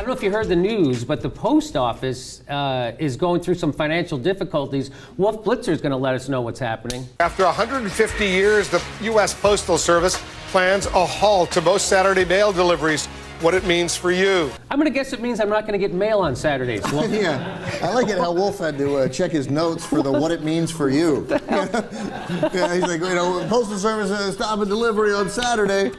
don't know if you heard the news, but the post office is going through some financial difficulties. Wolf Blitzer is going to let us know what's happening. After 150 years, the U.S. Postal Service plans a halt to most Saturday mail deliveries. What it means for you. I'm going to guess it means I'm not going to get mail on Saturdays. Well, yeah, I like it how Wolf had to check his notes for the what it means for you. Yeah, he's like, Postal Service is stopping delivery on Saturday.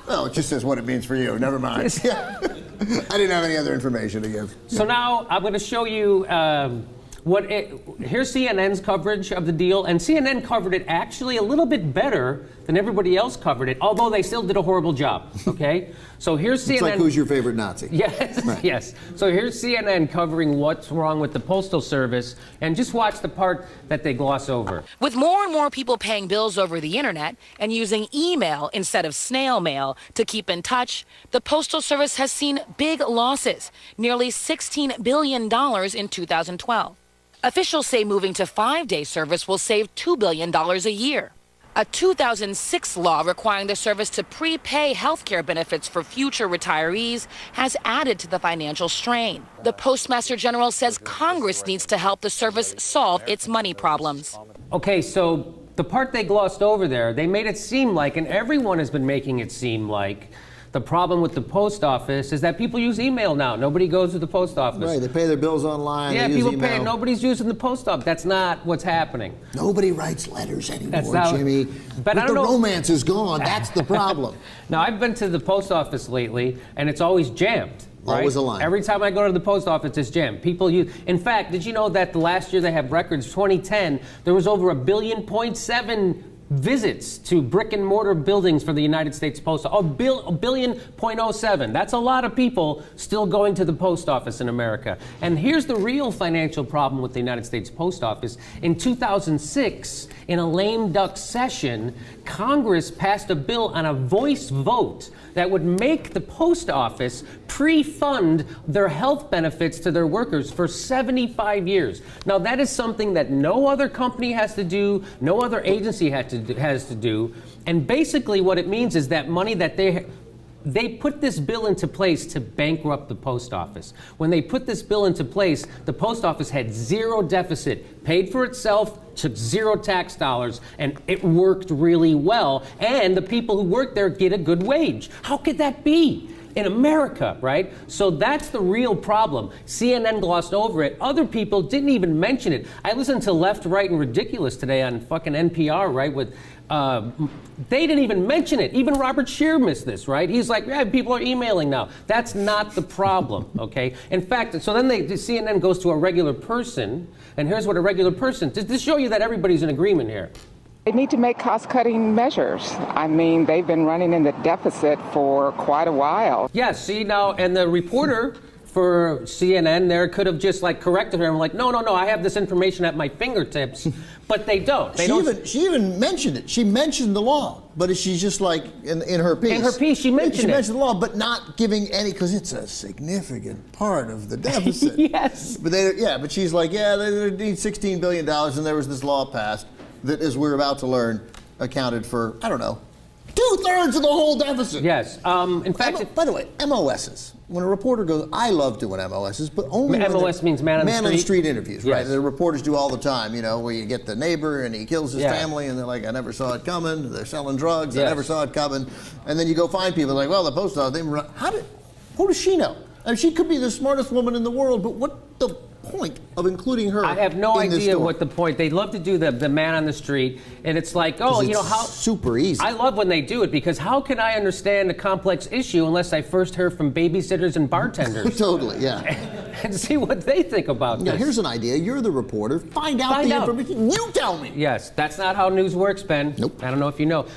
Well, it just says what it means for you. Never mind. Yeah. I didn't have any other information to give. So now I'm going to show you here's CNN's coverage of the deal, and CNN covered it actually a little bit better than everybody else covered it, although they still did a horrible job, okay? So here's CNN. It's like, who's your favorite Nazi? Yes, right. Yes. So here's CNN covering what's wrong with the Postal Service, and just watch the part that they gloss over. With more and more people paying bills over the internet and using email instead of snail mail to keep in touch, the Postal Service has seen big losses, nearly $16 billion in 2012. Officials say moving to 5-day service will save $2 billion a year. A 2006 law requiring the service to prepay health care benefits for future retirees has added to the financial strain. The Postmaster General says Congress needs to help the service solve its money problems. Okay, so the part they glossed over there, they made it seem like, and everyone has been making it seem like, the problem with the post office is that people use email now. Nobody goes to the post office. Right, they pay their bills online. Yeah, they use people email. pay. Nobody's using the post office. That's not what's happening. Nobody writes letters anymore, But Jimmy. I don't the know. Romance is gone. That's the problem. Now, I've been to the post office lately, and it's always jammed. Right? Always a line. Every time I go to the post office, it's jammed. People use. In fact, did you know that the last year they have records, 2010, there was over 1.7 billion visits to brick and mortar buildings for the United States Post Office. 1.07 billion. That's a lot of people still going to the post office in America. And here's the real financial problem with the United States Post Office. In 2006, in a lame duck session, Congress passed a bill on a voice vote that would make the post office pre-fund their health benefits to their workers for 75 years. Now, that is something that no other company has to do, no other agency has to do. And basically what it means is that money that they put this bill into place to bankrupt the post office. When they put this bill into place, the post office had zero deficit, paid for itself, took zero tax dollars, and it worked really well. And the people who work there get a good wage. How could that be? In America, right? So that's the real problem. CNN glossed over it. Other people didn't even mention it. I listened to Left, Right, and Ridiculous today on fucking NPR, right? With they didn't even mention it. Even Robert Scheer missed this, right? He's like, yeah, people are emailing now. That's not the problem, okay? In fact, so then the CNN goes to a regular person, and here's what a regular person, to show you that everybody's in agreement here. They need to make cost-cutting measures. I mean, they've been running in the deficit for quite a while. Yeah, see now, and the reporter for CNN there could have just like corrected her and like, no, I have this information at my fingertips, but they don't. She even mentioned it. She mentioned the law, but she's just like in her piece. In her piece, she mentioned it. She mentioned the law, but not giving any, because it's a significant part of the deficit. Yes. But but she's like, yeah, they need $16 billion, and there was this law passed that, as we're about to learn, accounted for, I don't know, 2/3 of the whole deficit. Yes. In fact, by the way, MOSs. When a reporter goes, I love doing MOSs, but only MOS means man on the street interviews, yes. Right? The reporters do all the time, you know, where you get the neighbor and he kills his yeah. family, and they're like, I never saw it coming. They're selling drugs. Yes. I never saw it coming. And then you go find people like, well, the post office. Who does she know? I mean, she could be the smartest woman in the world, but what the point of including her? I have no idea what the point. point. They love to do the man on the street, and it's like, oh, you know how super easy. I love when they do it, because how can I understand a complex issue unless I first hear from babysitters and bartenders? Totally, yeah. And see what they think about this. Here's an idea. You're the reporter. Find out the information. You tell me. Yes, that's not how news works, Ben. Nope. I don't know if you know.